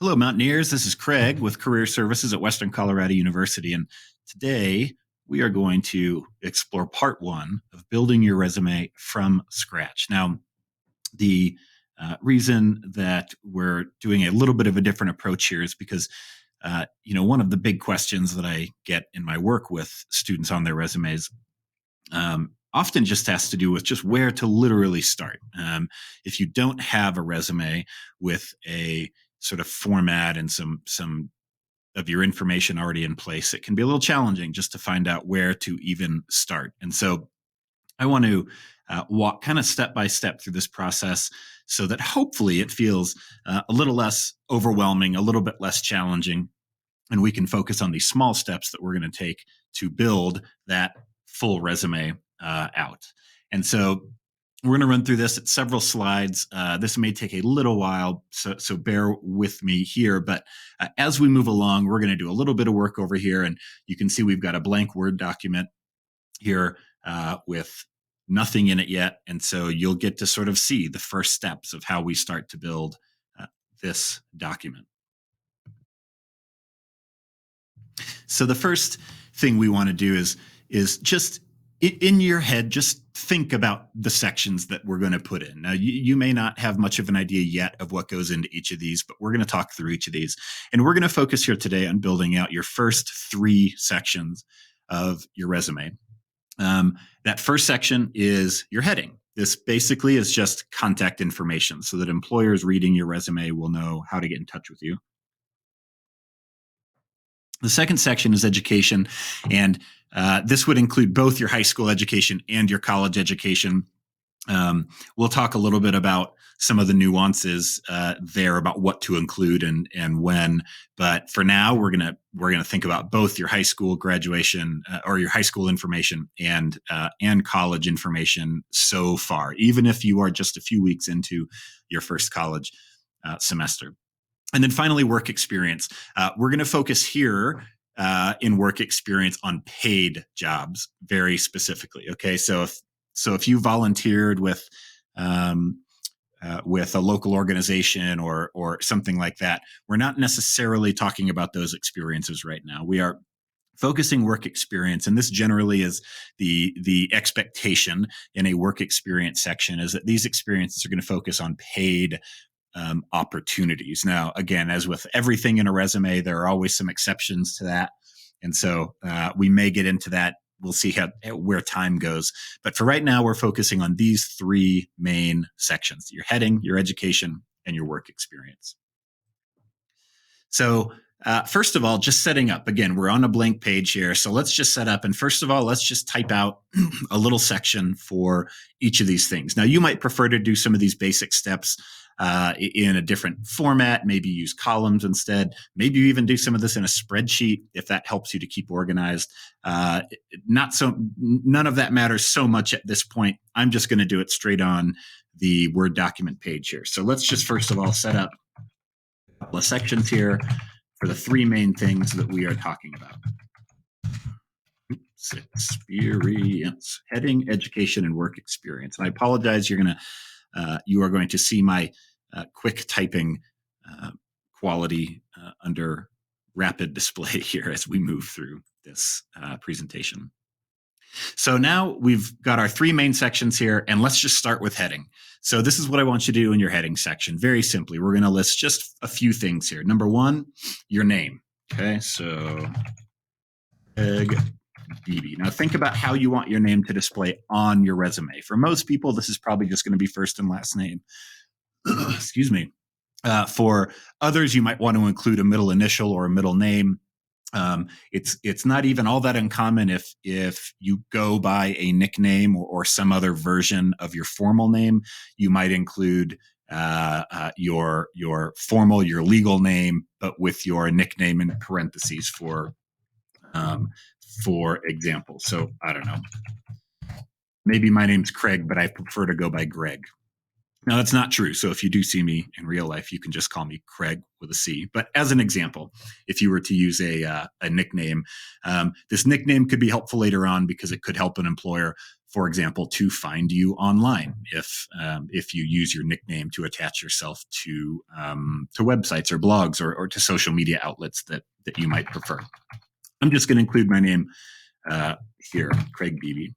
Hello, Mountaineers. This is Craig with Career Services at Western Colorado University. And today we are going to explore part one of building your resume from scratch. Now, the reason that we're doing a little bit of a different approach here is because, one of the big questions that I get in my work with students on their resumes often just has to do with just where to literally start. If you don't have a resume with a sort of format and some of your information already in place, it can be a little challenging just to find out where to even start. And so I want to walk kind of step by step through this process so that hopefully it feels a little less overwhelming, a little bit less challenging, and we can focus on these small steps that we're going to take to build that full resume out. And so we're going to run through this at several slides. This may take a little while, so bear with me here. But as we move along, we're going to do a little bit of work over here. And you can see we've got a blank Word document here with nothing in it yet. And so you'll get to sort of see the first steps of how we start to build this document. So the first thing we want to do is just in your head, just think about the sections that we're going to put in. Now, you may not have much of an idea yet of what goes into each of these, but we're going to talk through each of these. And we're going to focus here today on building out your first three sections of your resume. That first section is your heading. This basically is just contact information so that employers reading your resume will know how to get in touch with you. The second section is education, and this would include both your high school education and your college education. We'll talk a little bit about some of the nuances there about what to include and when. But for now, we're gonna think about both your high school graduation or your high school information and college information so far, even if you are just a few weeks into your first college semester. And then finally, work experience. We're going to focus here in work experience on paid jobs very specifically. Okay, so if you volunteered with a local organization or something like that, we're not necessarily talking about those experiences right now. We are focusing work experience, and this generally is the expectation in a work experience section, is that these experiences are going to focus on paid opportunities. Now, again, as with everything in a resume, there are always some exceptions to that. And so we may get into that. We'll see where time goes. But for right now, we're focusing on these three main sections: your heading, your education, and your work experience. So first of all, just setting up. Again, we're on a blank page here. So let's just set up. And first of all, let's just type out a little section for each of these things. Now, you might prefer to do some of these basic steps in a different format, maybe use columns instead. Maybe you even do some of this in a spreadsheet if that helps you to keep organized. None of that matters so much at this point. I'm just going to do it straight on the Word document page here. So let's just first of all set up a couple of sections here for the three main things that we are talking about. Experience, heading, education, and work experience. And I apologize, you are going to see my quick typing quality under rapid display here as we move through this presentation. So now we've got our three main sections here, and let's just start with heading. So this is what I want you to do in your heading section. Very simply, we're going to list just a few things here. Number one, your name. Okay, so Craig Beebe. Now think about how you want your name to display on your resume. For most people, this is probably just going to be first and last name. Excuse me. For others, you might want to include a middle initial or a middle name. It's not even all that uncommon if you go by a nickname or some other version of your formal name. You might include your legal name, but with your nickname in parentheses for example. So I don't know. Maybe my name's Craig, but I prefer to go by Greg. Now, that's not true. So if you do see me in real life, you can just call me Craig with a C. But as an example, if you were to use a nickname, this nickname could be helpful later on because it could help an employer for example, to find you online if you use your nickname to attach yourself to websites or blogs or to social media outlets that you might prefer. I'm just going to include my name here, Craig Beebe.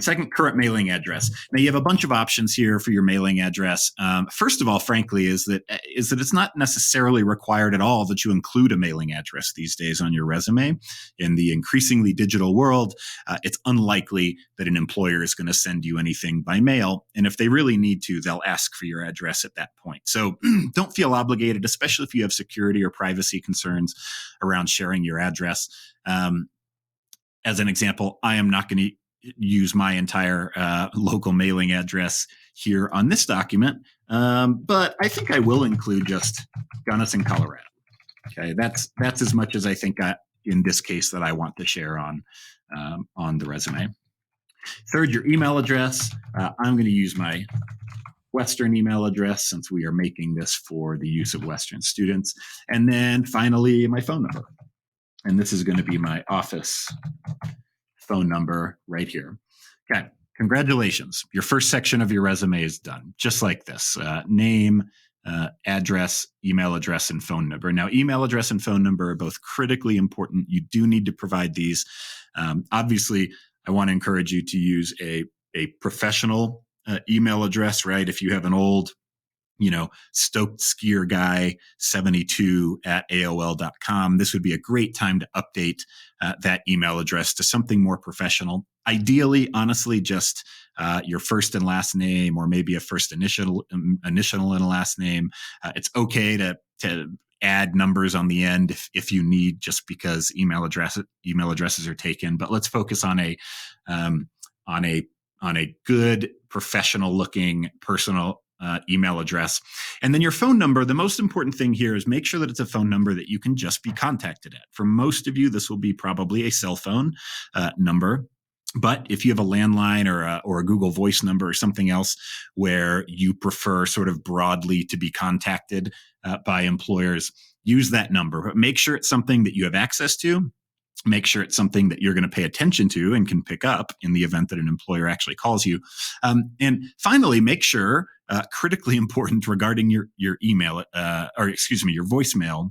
Second, current mailing address. Now you have a bunch of options here for your mailing address. First of all, frankly, is that it's not necessarily required at all that you include a mailing address these days on your resume. In the increasingly digital world, it's unlikely that an employer is going to send you anything by mail. And if they really need to, they'll ask for your address at that point. So don't feel obligated, especially if you have security or privacy concerns around sharing your address. As an example, I am not going to use my entire local mailing address here on this document, but I think I will include just Gunnison, Colorado. Okay, that's as much as I think in this case that I want to share on the resume. Third, your email address. I'm going to use my Western email address since we are making this for the use of Western students. And then finally, my phone number. And this is going to be my office phone number right here. Okay, congratulations. Your first section of your resume is done, just like this. Name, address, email address, and phone number. Now, email address and phone number are both critically important. You do need to provide these. Obviously, I want to encourage you to use a professional email address, right? If you have an old stoked skier guy 72 at AOL.com. This would be a great time to update that email address to something more professional. Ideally, honestly, just your first and last name, or maybe a first initial and a last name. It's okay to add numbers on the end if you need, just because email addresses are taken. But let's focus on a good, professional looking personal email address. And then your phone number. The most important thing here is make sure that it's a phone number that you can just be contacted at. For most of you, this will be probably a cell phone number. But if you have a landline or a Google Voice number or something else where you prefer sort of broadly to be contacted by employers, use that number. But make sure it's something that you have access to. Make sure it's something that you're going to pay attention to and can pick up in the event that an employer actually calls you. And finally, make sure, critically important regarding your email, your voicemail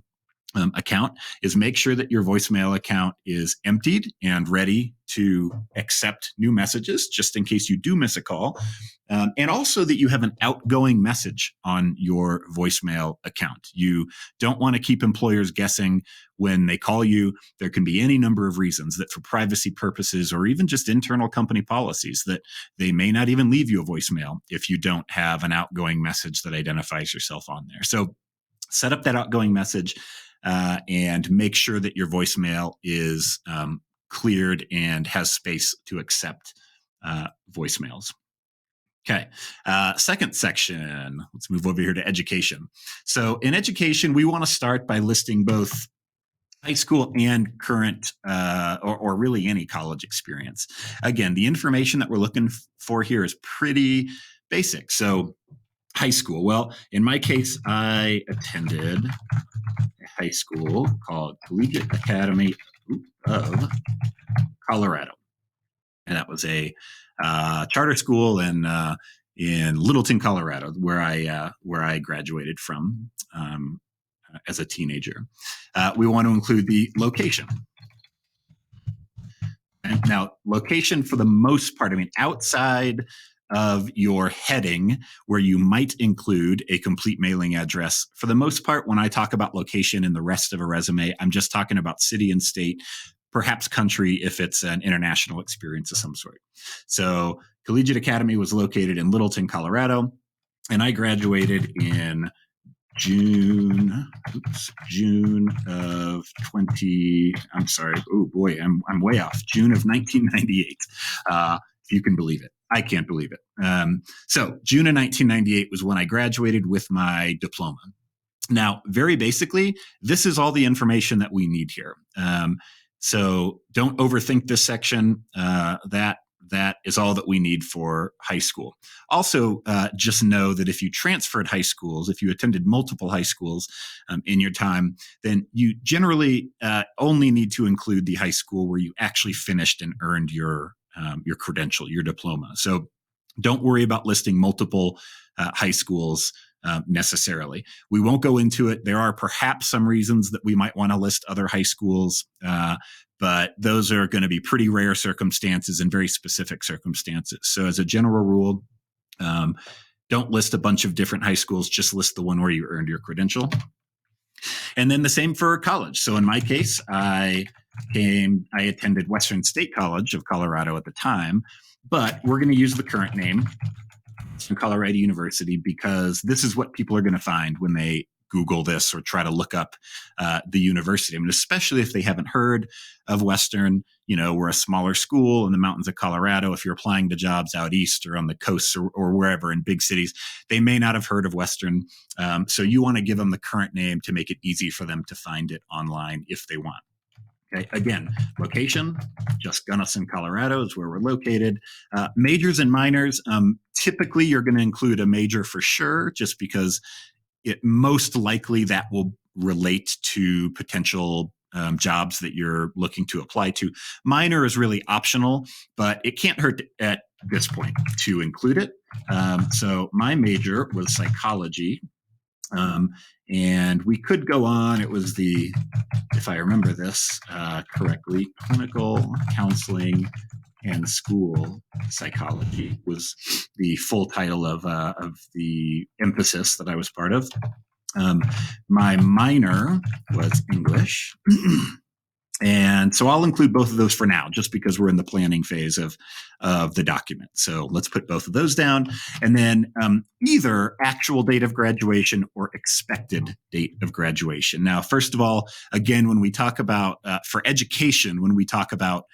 account, is make sure that your voicemail account is emptied and ready to accept new messages, just in case you do miss a call. And also that you have an outgoing message on your voicemail account. You don't want to keep employers guessing when they call you. There can be any number of reasons that, for privacy purposes or even just internal company policies, that they may not even leave you a voicemail if you don't have an outgoing message that identifies yourself on there. So set up that outgoing message and make sure that your voicemail is cleared and has space to accept voicemails. Okay. Second section, let's move over here to education. So in education, we want to start by listing both high school and current or really any college experience. Again, the information that we're looking for here is pretty basic. So high school. Well, in my case, I attended a high school called Collegiate Academy of Colorado. And that was a charter school in Littleton, Colorado, where I graduated from as a teenager. We want to include the location. And now, location, for the most part, outside of your heading where you might include a complete mailing address, for the most part, when I talk about location in the rest of a resume, I'm just talking about city and state, perhaps country if it's an international experience of some sort. So Collegiate Academy was located in Littleton, Colorado, and I graduated in June of 20. I'm sorry. Oh boy, I'm way off. June of 1998. If you can believe it. I can't believe it. So June of 1998 was when I graduated with my diploma. Now, very basically, this is all the information that we need here. So don't overthink this section. That is all that we need for high school. Also, just know that if you transferred high schools, if you attended multiple high schools in your time, then you generally only need to include the high school where you actually finished and earned your your credential, your diploma. So don't worry about listing multiple high schools necessarily. We won't go into it. There are perhaps some reasons that we might want to list other high schools, but those are going to be pretty rare circumstances and very specific circumstances. So as a general rule, don't list a bunch of different high schools, just list the one where you earned your credential. And then the same for college. So in my case, I attended Western State College of Colorado at the time, but we're going to use the current name, Colorado University, because this is what people are going to find when they Google this or try to look up the university. I mean, especially if they haven't heard of Western. We're a smaller school in the mountains of Colorado. If you're applying to jobs out east or on the coast or wherever in big cities, they may not have heard of Western. So you want to give them the current name to make it easy for them to find it online if they want. Okay. Again, location, just Gunnison, Colorado is where we're located. Majors and minors, typically you're going to include a major for sure, just because it most likely that will relate to potential jobs that you're looking to apply to. Minor is really optional, but it can't hurt at this point to include it. So my major was psychology. And we could go on. It was if I remember this correctly, clinical counseling and school psychology was the full title of the emphasis that I was part of. My minor was English. And so I'll include both of those for now, just because we're in the planning phase of the document. So let's put both of those down. And then either actual date of graduation or expected date of graduation. Now, first of all, again, when we talk about, for education, when we talk about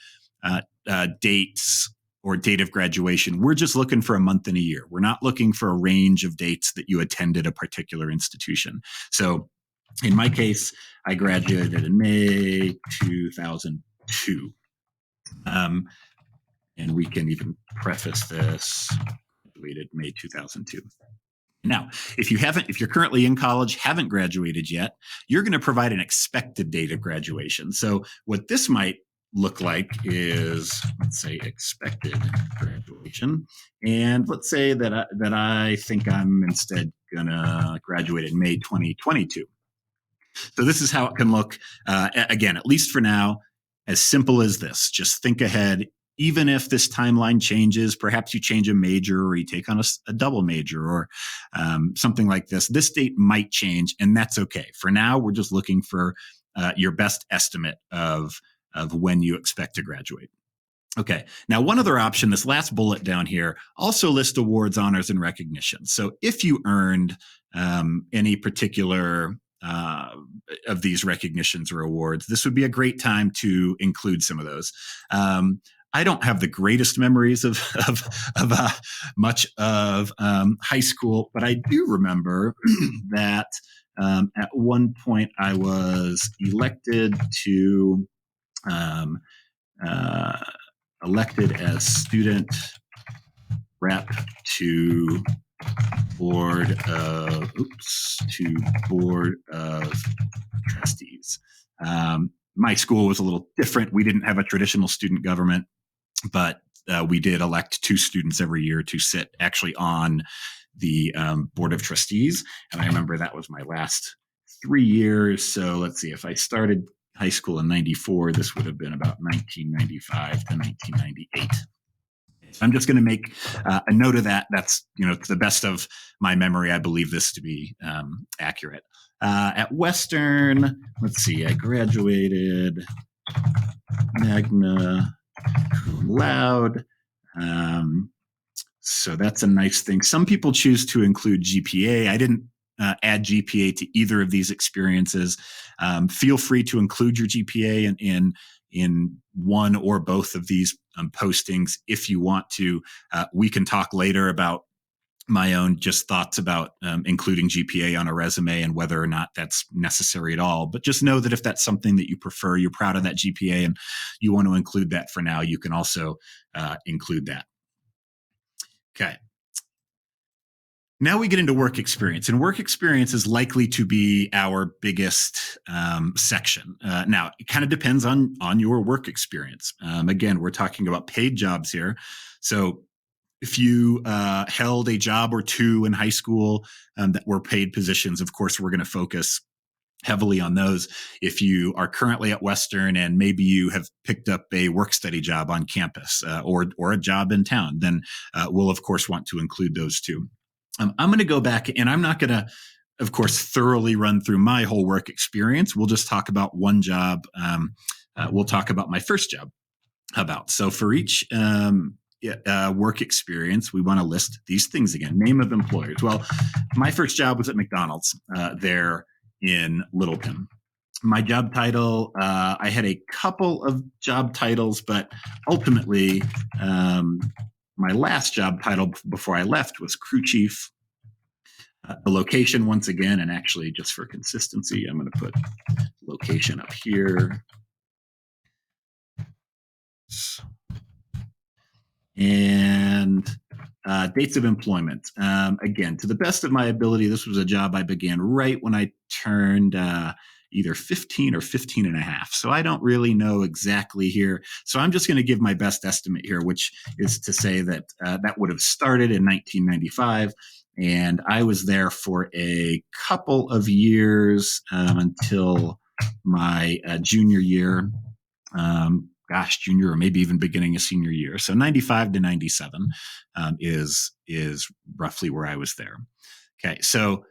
dates or date of graduation, we're just looking for a month and a year. We're not looking for a range of dates that you attended a particular institution. So in my case, I graduated in May 2002. And we can even preface this, graduated May 2002. Now, if you're currently in college, haven't graduated yet, you're going to provide an expected date of graduation. So what this might look like is, let's say, expected graduation. And let's say that I think I'm instead going to graduate in May 2022. So this is how it can look, again, at least for now, as simple as this. Just think ahead. Even if this timeline changes, perhaps you change a major or you take on a double major or something like this. This date might change, and that's okay. For now, we're just looking for your best estimate of when you expect to graduate. Okay. Now, one other option, this last bullet down here, also list awards, honors, and recognitions. So if you earned any particular of these recognitions or awards, this would be a great time to include some of those. I don't have the greatest memories of much of high school, but I do remember that at one point I was elected as student rep to board of trustees. My school was a little different. We didn't have a traditional student government, but we did elect 2 students every year to sit actually on the board of trustees. And I remember that was my last 3 years. So let's see, if I started high school in 94, this would have been about 1995 to 1998. So I'm just going to make a note of that. That's, to the best of my memory, I believe this to be accurate. At Western, let's see, I graduated magna cum laude. So that's a nice thing. Some people choose to include GPA. I didn't add GPA to either of these experiences. Feel free to include your GPA in one or both of these postings if you want to. We can talk later about my own just thoughts about including GPA on a resume and whether or not that's necessary at all. But just know that if that's something that you prefer, you're proud of that GPA and you want to include that for now, you can also include that. Okay. Now we get into work experience, and work experience is likely to be our biggest section. Now, it kind of depends on your work experience. Again, we're talking about paid jobs here. So if you held a job or two in high school that were paid positions, of course, we're going to focus heavily on those. If you are currently at Western and maybe you have picked up a work study job on campus or a job in town, then we'll, of course, want to include those too. I'm going to go back, and I'm not going to, of course, thoroughly run through my whole work experience. We'll just talk about one job. We'll talk about my first job. How about? So for each work experience, we want to list these things again. Name of employers. Well, my first job was at McDonald's there in Littleton. My job title, I had a couple of job titles, but ultimately, my last job title before I left was crew chief. The location, once again, and actually just for consistency, I'm going to put location up here. And dates of employment. Again, to the best of my ability, this was a job I began right when I turned either 15 or 15 and a half. So I don't really know exactly here. So I'm just going to give my best estimate here, which is to say that that would have started in 1995. And I was there for a couple of years until my junior year. Junior or maybe even beginning of senior year. So 95 to 97 is roughly where I was there. Okay, so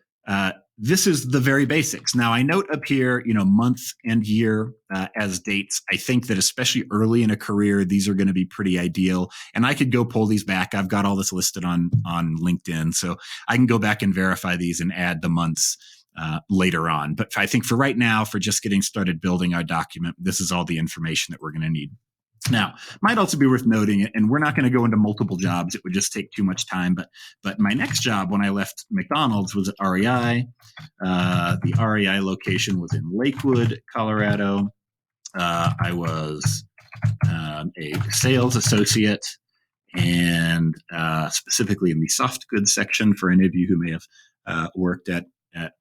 this is the very basics. Now I note up here, month and year as dates. I think that especially early in a career, these are going to be pretty ideal. And I could go pull these back. I've got all this listed on LinkedIn, so I can go back and verify these and add the months later on. But I think for right now, for just getting started building our document, this is all the information that we're going to need. Now, might also be worth noting, and we're not going to go into multiple jobs. It would just take too much time. But my next job when I left McDonald's was at REI. The REI location was in Lakewood, Colorado. I was a sales associate, and specifically in the soft goods section for any of you who may have worked at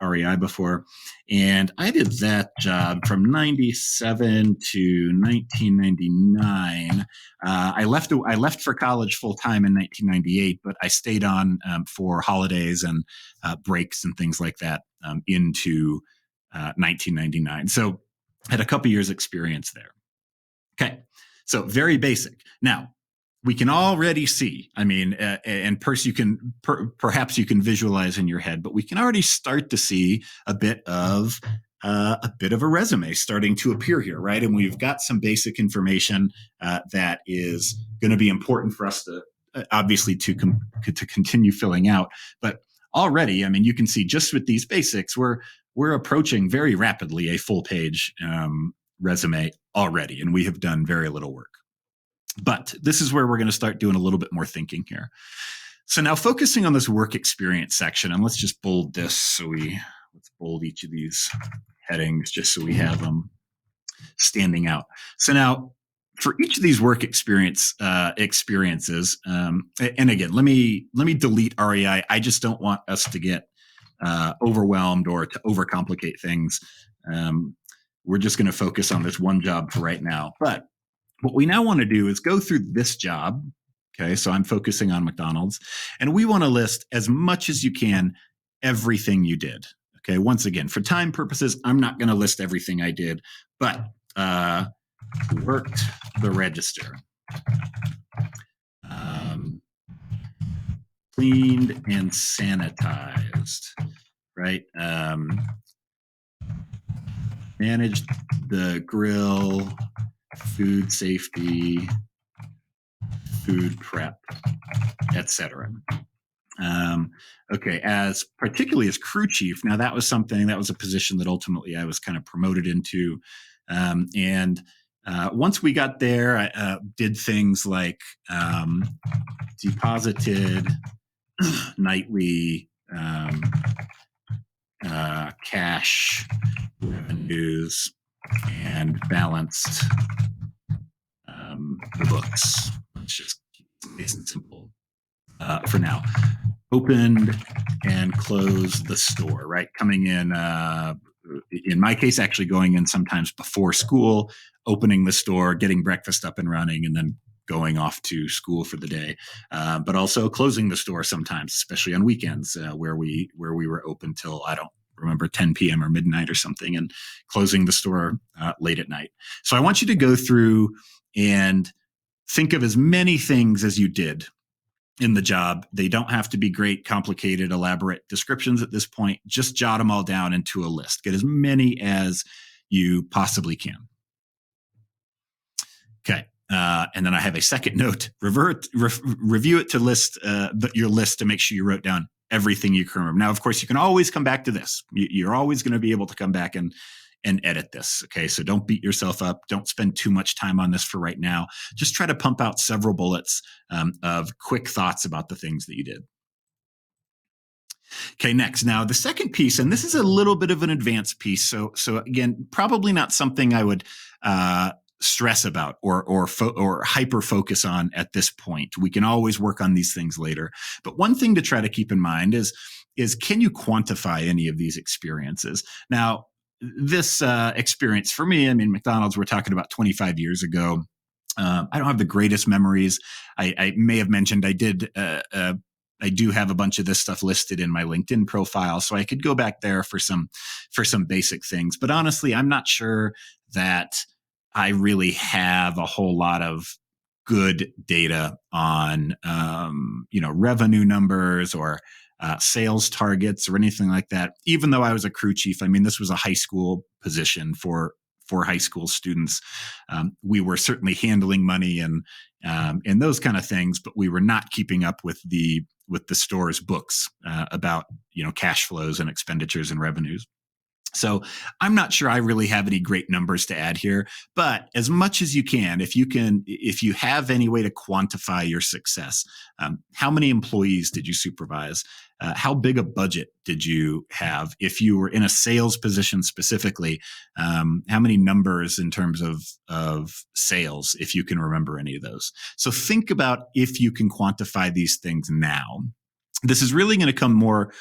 REI before. And I did that job from 97 to 1999. I left for college full time in 1998, but I stayed on for holidays and breaks and things like that into 1999. So I had a couple years experience there. Okay. So very basic. Now, we can already see, and perhaps you can visualize in your head, but we can already start to see a bit of a resume starting to appear here, right? And we've got some basic information that is going to be important for us to obviously to continue filling out. But already, you can see just with these basics, we're approaching very rapidly a full page resume already, and we have done very little work. But this is where we're going to start doing a little bit more thinking here. So now focusing on this work experience section, and let's just bold this. Let's bold each of these headings just so we have them standing out. So now for each of these work experiences, and again, let me delete REI. I just don't want us to get overwhelmed or to overcomplicate things. We're just going to focus on this one job for right now. But what we now want to do is go through this job. Okay, so I'm focusing on McDonald's, and we want to list as much as you can everything you did. Okay, once again, for time purposes, I'm not going to list everything I did, but worked the register, cleaned and sanitized, right? Managed the grill, food safety, food prep, etc. Okay, particularly as crew chief. Now that was a position that ultimately I was kind of promoted into, and once we got there, I did things like deposited nightly cash revenues and balanced the books. Let's just keep it nice and simple. for now. Opened and closed the store, right? Coming in my case, actually going in sometimes before school, opening the store, getting breakfast up and running, and then going off to school for the day. But also closing the store sometimes, especially on weekends, where we were open till, I don't remember, 10 p.m. or midnight or something, and closing the store late at night. So I want you to go through and think of as many things as you did in the job. They don't have to be great, complicated, elaborate descriptions at this point. Just jot them all down into a list. Get as many as you possibly can. Okay. And then I have a second note. Review it to list your list to make sure you wrote down everything you can remember. Now, of course, you can always come back to this. You're always going to be able to come back and edit this. Okay. So don't beat yourself up. Don't spend too much time on this for right now. Just try to pump out several bullets of quick thoughts about the things that you did. Okay, next. Now, the second piece, and this is a little bit of an advanced piece. So again, probably not something I would stress about or hyper focus on at this point. We can always work on these things later. But one thing to try to keep in mind is can you quantify any of these experiences? Now, this experience for me, I mean, McDonald's, we're talking about 25 years ago. I don't have the greatest memories. I may have mentioned I do have a bunch of this stuff listed in my LinkedIn profile, so I could go back there for some basic things. But honestly, I'm not sure that I really have a whole lot of good data on revenue numbers or sales targets or anything like that. Even though I was a crew chief, I mean, this was a high school position for high school students. We were certainly handling money and those kind of things, but we were not keeping up with the store's books about cash flows and expenditures and revenues. So I'm not sure I really have any great numbers to add here, but as much as you can, if you have any way to quantify your success, how many employees did you supervise? How big a budget did you have? If you were in a sales position specifically, how many numbers in terms of sales, if you can remember any of those? So think about if you can quantify these things now. This is really going to come more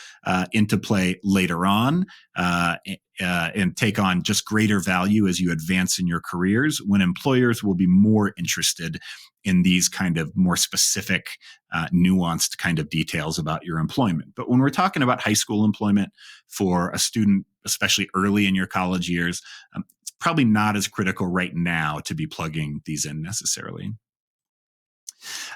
into play later on and take on just greater value as you advance in your careers, when employers will be more interested in these kind of more specific, nuanced kind of details about your employment. But when we're talking about high school employment for a student, especially early in your college years, it's probably not as critical right now to be plugging these in necessarily.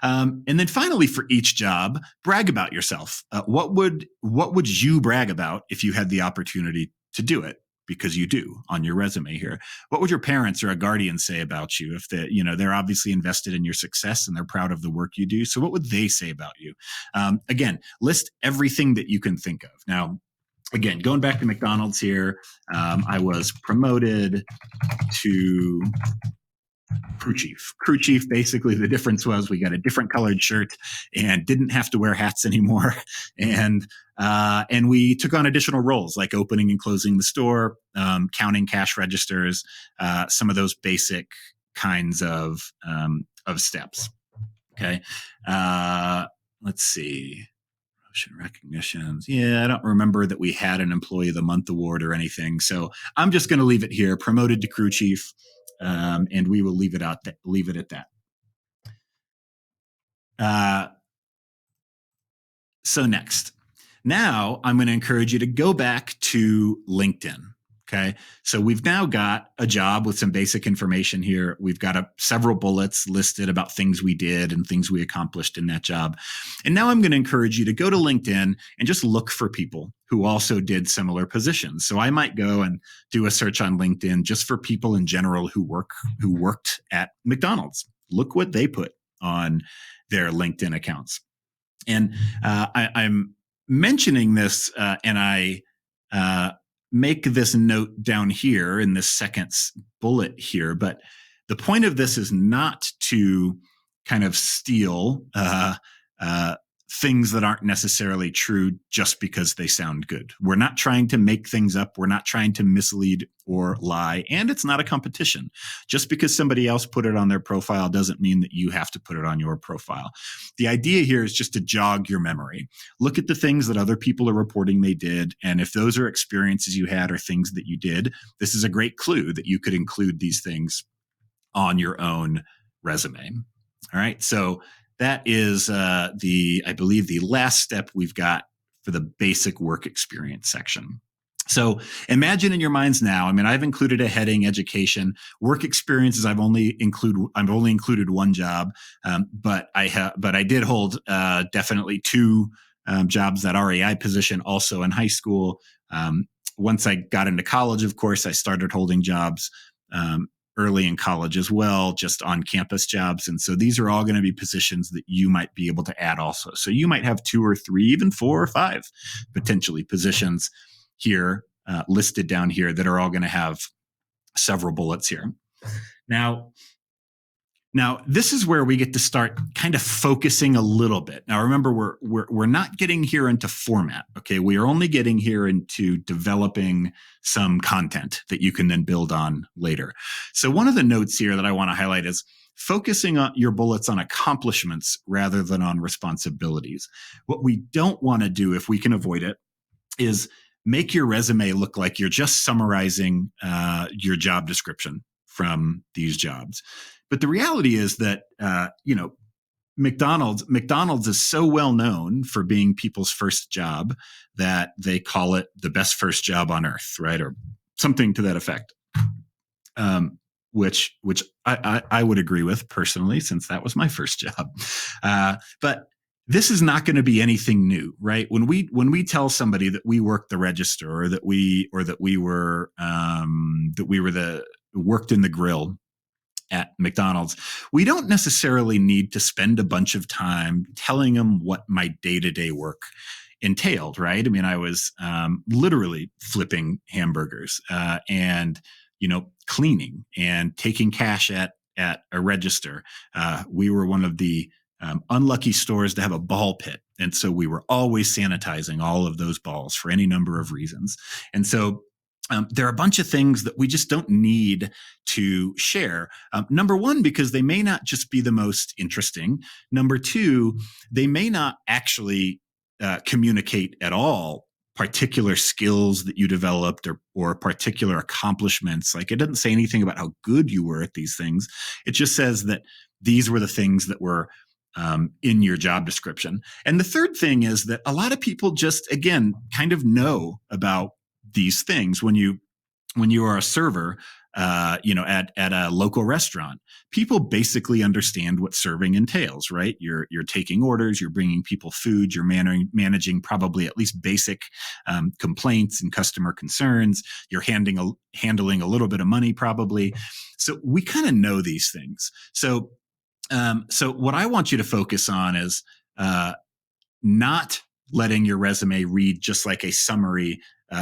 And then finally, for each job, brag about yourself. What would you brag about if you had the opportunity to do it? Because you do on your resume here. What would your parents or a guardian say about you if they're obviously invested in your success and they're proud of the work you do? So what would they say about you? Again, list everything that you can think of. Now, again, going back to McDonald's here, I was promoted to crew chief. Crew chief, basically, the difference was we got a different colored shirt and didn't have to wear hats anymore. And we took on additional roles like opening and closing the store, counting cash registers, some of those basic kinds of steps. Okay. Let's see. Promotion recognitions. Yeah, I don't remember that we had an Employee of the Month award or anything. So I'm just going to leave it here. Promoted to crew chief. And we will leave it at that. So next, now I'm going to encourage you to go back to LinkedIn. Okay. So we've now got a job with some basic information here. We've got several bullets listed about things we did and things we accomplished in that job. And now I'm going to encourage you to go to LinkedIn and just look for people who also did similar positions. So I might go and do a search on LinkedIn just for people in general who worked at McDonald's. Look what they put on their LinkedIn accounts. And I'm mentioning this and I make this note down here in this second bullet here. But the point of this is not to kind of steal things that aren't necessarily true just because they sound good. We're not trying to make things up. We're not trying to mislead or lie. And it's not a competition. Just because somebody else put it on their profile doesn't mean that you have to put it on your profile. The idea here is just to jog your memory. Look at the things that other people are reporting they did. And if those are experiences you had or things that you did, this is a great clue that you could include these things on your own resume. All right. So that is I believe the last step we've got for the basic work experience section. So imagine in your minds now, I mean, I've included a heading, education, work experiences. I've only included one job, but I did hold definitely two jobs, that REI position also in high school. Once I got into college, of course, I started holding jobs early in college as well, just on campus jobs. And so these are all going to be positions that you might be able to add also. So you might have 2 or 3, even 4 or 5 potentially positions here listed down here that are all going to have several bullets here. Now, this is where we get to start kind of focusing a little bit. Now, remember, we're not getting here into format. Okay, we are only getting here into developing some content that you can then build on later. So, one of the notes here that I want to highlight is focusing on your bullets on accomplishments rather than on responsibilities. What we don't want to do, if we can avoid it, is make your resume look like you're just summarizing your job description from these jobs. But the reality is that, McDonald's is so well known for being people's first job that they call it the best first job on earth, right? Or something to that effect. Which I would agree with personally, since that was my first job. But this is not going to be anything new, right? When we tell somebody that we worked the register, or that we worked in the grill at McDonald's, we don't necessarily need to spend a bunch of time telling them what my day-to-day work entailed, right? I mean, I was literally flipping hamburgers and cleaning and taking cash at a register. We were one of the unlucky stores to have a ball pit, and so we were always sanitizing all of those balls for any number of reasons. And so there are a bunch of things that we just don't need to share. Number one, because they may not just be the most interesting. Number two, they may not actually communicate at all particular skills that you developed or particular accomplishments. Like, it doesn't say anything about how good you were at these things. It just says that these were the things that were in your job description. And the third thing is that a lot of people just, again, kind of know about these things. When you are a server, at a local restaurant, people basically understand what serving entails, right? You're taking orders, you're bringing people food, you're managing probably at least basic complaints and customer concerns. You're handling a little bit of money probably. So we kind of know these things. So what I want you to focus on is not letting your resume read just like a summary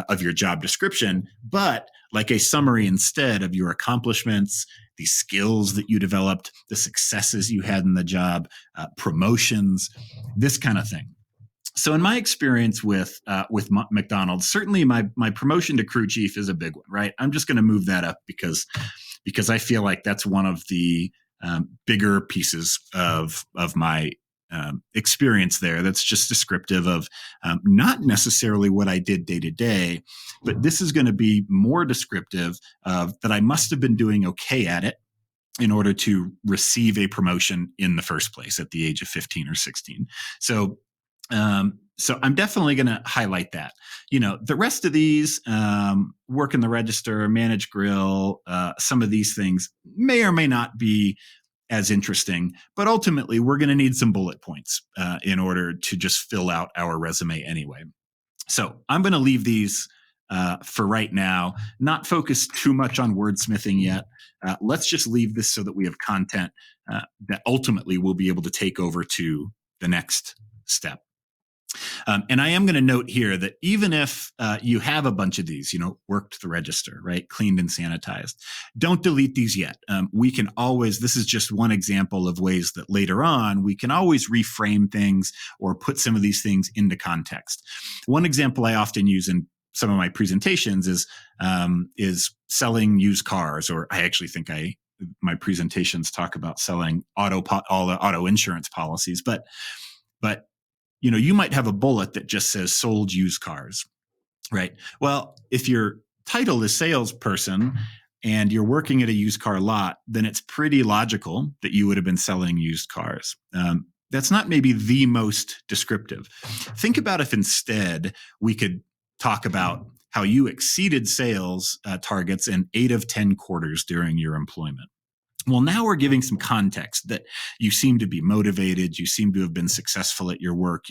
of your job description, but like a summary instead of your accomplishments, the skills that you developed, the successes you had in the job, promotions, this kind of thing. So in my experience with McDonald's, certainly my promotion to crew chief is a big one, right? I'm just going to move that up because I feel like that's one of the bigger pieces of my experience there. That's just descriptive of not necessarily what I did day to day, but this is going to be more descriptive of that I must have been doing okay at it in order to receive a promotion in the first place at the age of 15 or 16. So I'm definitely going to highlight that. The rest of these, work in the register, manage grill, some of these things may or may not be as interesting, but ultimately we're going to need some bullet points in order to just fill out our resume anyway. So I'm going to leave these for right now, not focus too much on wordsmithing yet. Let's just leave this so that we have content that ultimately we'll be able to take over to the next step. And I am going to note here that even if you have a bunch of these, worked the register, right, cleaned and sanitized, don't delete these yet. We can always, this is just one example of ways that later on we can always reframe things or put some of these things into context. One example I often use in some of my presentations is selling used cars, or I actually think my presentations talk about selling all the auto insurance policies, but you might have a bullet that just says sold used cars, right? Well, if your title is salesperson and you're working at a used car lot, then it's pretty logical that you would have been selling used cars. That's not maybe the most descriptive. Think about if instead we could talk about how you exceeded sales targets in 8 of 10 quarters during your employment. Well, now we're giving some context that you seem to be motivated. You seem to have been successful at your work.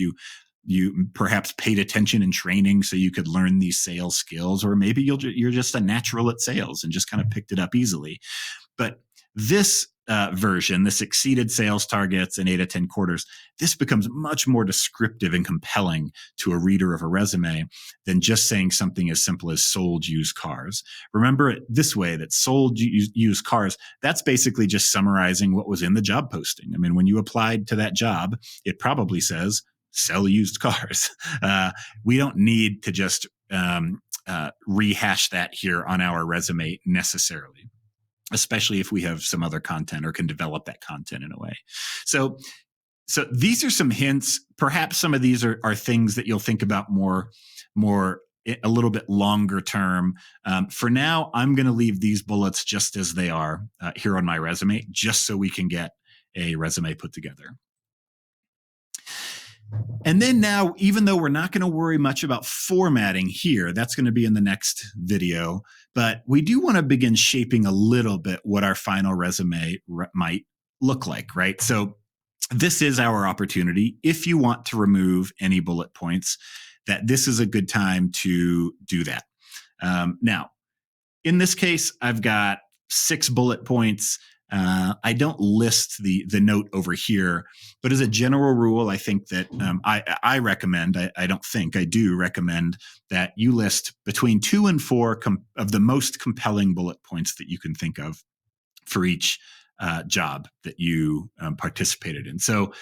You perhaps paid attention in training so you could learn these sales skills, or maybe you're just a natural at sales and just kind of picked it up easily. But this version, this exceeded sales targets in 8 of 10 quarters, this becomes much more descriptive and compelling to a reader of a resume than just saying something as simple as sold used cars. Remember it this way, that sold used cars, that's basically just summarizing what was in the job posting. I mean, when you applied to that job, it probably says sell used cars. We don't need to just rehash that here on our resume necessarily, especially if we have some other content or can develop that content in a way. So these are some hints. Perhaps some of these are things that you'll think about more a little bit longer term. For now, I'm going to leave these bullets just as they are here on my resume, just so we can get a resume put together. And then now, even though we're not going to worry much about formatting here, that's going to be in the next video, but we do want to begin shaping a little bit what our final resume might look like, right? So this is our opportunity. If you want to remove any bullet points, that this is a good time to do that. Now, in this case, I've got 6 bullet points. I don't list the note over here, but as a general rule, I think that I recommend, I don't think, I do recommend that you list between 2 and 4 of the most compelling bullet points that you can think of for each job that you participated in. So,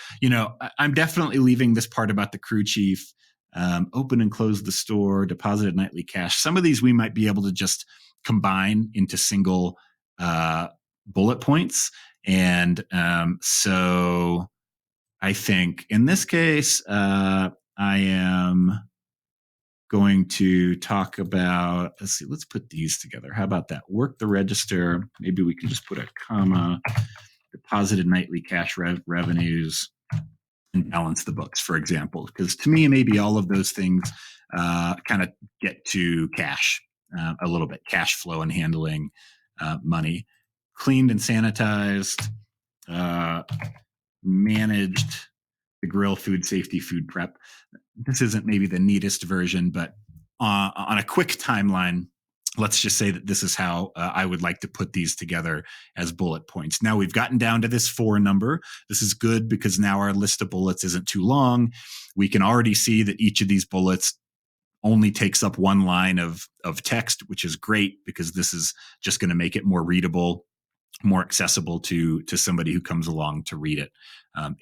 I'm definitely leaving this part about the crew chief, open and close the store, deposited nightly cash. Some of these we might be able to just combine into single bullet points. And so I think in this case, I am going to talk about, let's put these together. How about that? Work the register. Maybe we can just put a comma, deposited nightly cash revenues, and balance the books, for example. Because to me, maybe all of those things kind of get to cash a little bit, cash flow and handling money. Cleaned and sanitized, managed the grill, food safety, food prep. This isn't maybe the neatest version, but on a quick timeline, let's just say that this is how I would like to put these together as bullet points. Now we've gotten down to this 4 number. This is good because now our list of bullets isn't too long. We can already see that each of these bullets only takes up 1 line of text, which is great because this is just going to make it more readable, more accessible to somebody who comes along to read it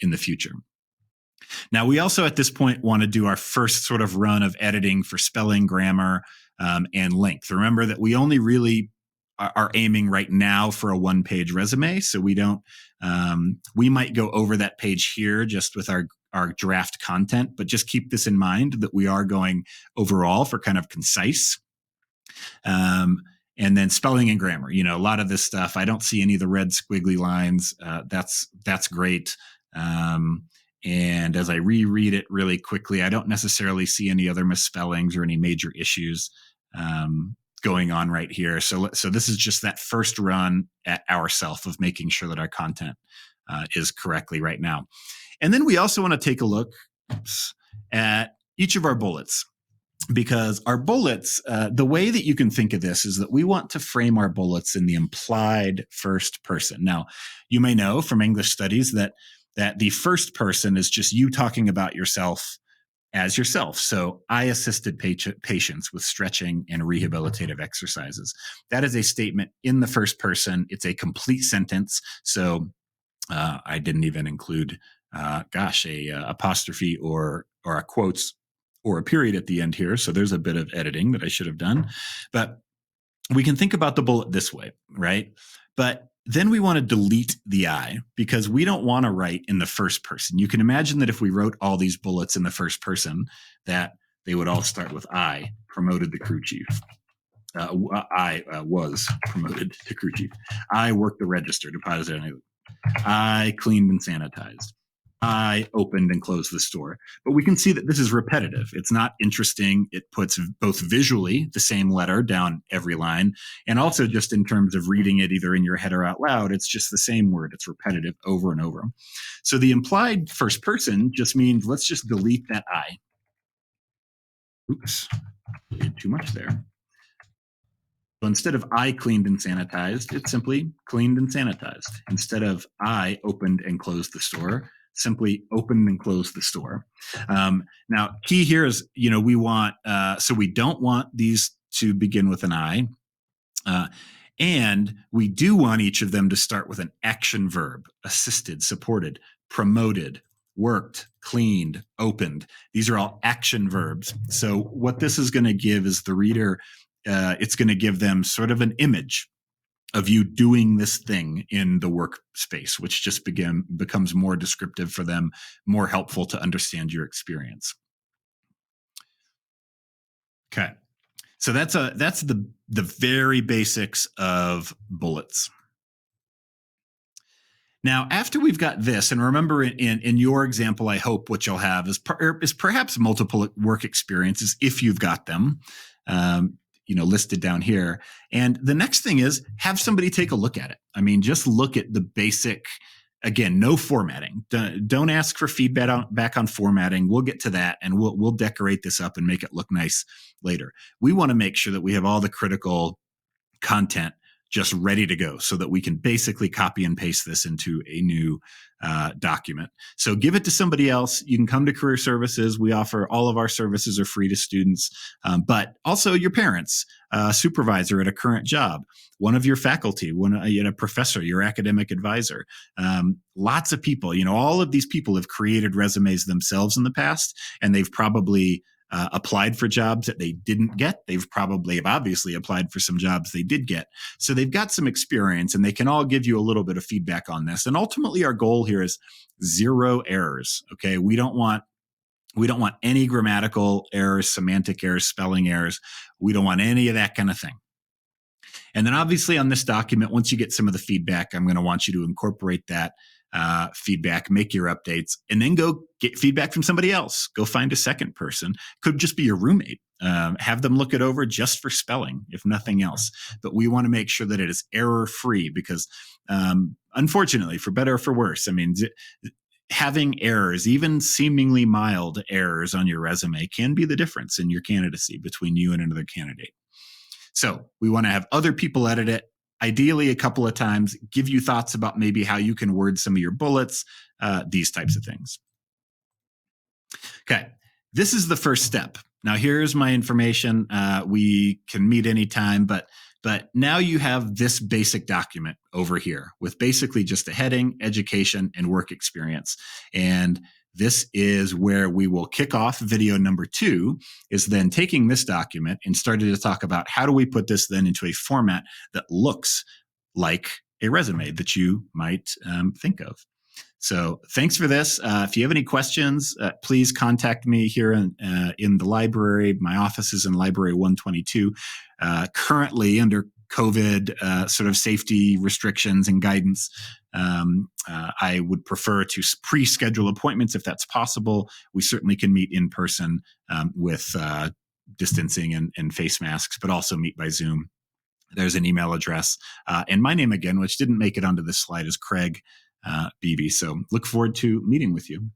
in the future. Now, we also at this point want to do our first sort of run of editing for spelling, grammar, and length. Remember that we only really are aiming right now for a 1-page resume. So we don't, we might go over that page here just with our draft content, but just keep this in mind that we are going overall for kind of concise. And then spelling and grammar, a lot of this stuff, I don't see any of the red squiggly lines. That's great. And as I reread it really quickly, I don't necessarily see any other misspellings or any major issues going on right here. So this is just that first run at ourself of making sure that our content is correctly right now. And then we also want to take a look at each of our bullets, because our bullets, the way that you can think of this is that we want to frame our bullets in the implied first person. Now, you may know from English studies that the first person is just you talking about yourself as yourself. So I assisted patients with stretching and rehabilitative exercises. That is a statement in the first person. It's a complete sentence. So I didn't even include, a apostrophe or a quotes or a period at the end here. So there's a bit of editing that I should have done. But we can think about the bullet this way, right? But then we want to delete the I because we don't want to write in the first person. You can imagine that if we wrote all these bullets in the first person, that they would all start with I promoted the crew chief. I was promoted to crew chief. I worked the register, deposited. I cleaned and sanitized. I opened and closed the store. But we can see that this is repetitive. It's not interesting. It puts both visually the same letter down every line, and also just in terms of reading it either in your head or out loud, it's just the same word. It's repetitive over and over. So the implied first person just means let's just delete that I. Oops, did too much there. So instead of I cleaned and sanitized, it's simply cleaned and sanitized. Instead of I opened and closed the store, simply opened and closed the store. Now, key here is, we want, so we don't want these to begin with an I. And we do want each of them to start with an action verb: assisted, supported, promoted, worked, cleaned, opened. These are all action verbs. So what this is going to give is the reader, it's going to give them sort of an image of you doing this thing in the workspace, which just becomes more descriptive for them, more helpful to understand your experience. Okay. So that's the very basics of bullets. Now, after we've got this, and remember in your example, I hope what you'll have is perhaps multiple work experiences if you've got them, listed down here. And the next thing is have somebody take a look at it. I mean, just look at the basic. Again, no formatting. Don't ask for feedback back on formatting. We'll get to that, and we'll decorate this up and make it look nice later. We want to make sure that we have all the critical content just ready to go so that we can basically copy and paste this into a new document. So give it to somebody else. You can come to Career Services. We offer all of our services are free to students, but also your parents, supervisor at a current job, one of your faculty, a professor, your academic advisor. Lots of people, all of these people have created resumes themselves in the past, and they've probably applied for jobs that they didn't get. They've obviously applied for some jobs they did get. So they've got some experience, and they can all give you a little bit of feedback on this. And ultimately, our goal here is 0 errors. Okay. We don't want any grammatical errors, semantic errors, spelling errors. We don't want any of that kind of thing. And then obviously on this document, once you get some of the feedback, I'm going to want you to incorporate that feedback, make your updates, and then go get feedback from somebody else. Go find a second person. Could just be your roommate. Have them look it over just for spelling, if nothing else. But we want to make sure that it is error-free because, unfortunately, for better or for worse, I mean, having errors, even seemingly mild errors on your resume, can be the difference in your candidacy between you and another candidate. So we want to have other people edit it, ideally a couple of times, give you thoughts about maybe how you can word some of your bullets, these types of things. Okay, this is the first step. Now, here's my information. We can meet anytime, but now you have this basic document over here with basically just a heading, education, and work experience. And this is where we will kick off video number 2, is then taking this document and starting to talk about how do we put this then into a format that looks like a resume that you might think of. So thanks for this. If you have any questions, please contact me here in the library. My office is in Library 122. Currently, under COVID sort of safety restrictions and guidance, I would prefer to pre-schedule appointments if that's possible. We certainly can meet in person with distancing and face masks, but also meet by Zoom. There's an email address. And my name again, which didn't make it onto this slide, is Craig Beebe. So look forward to meeting with you.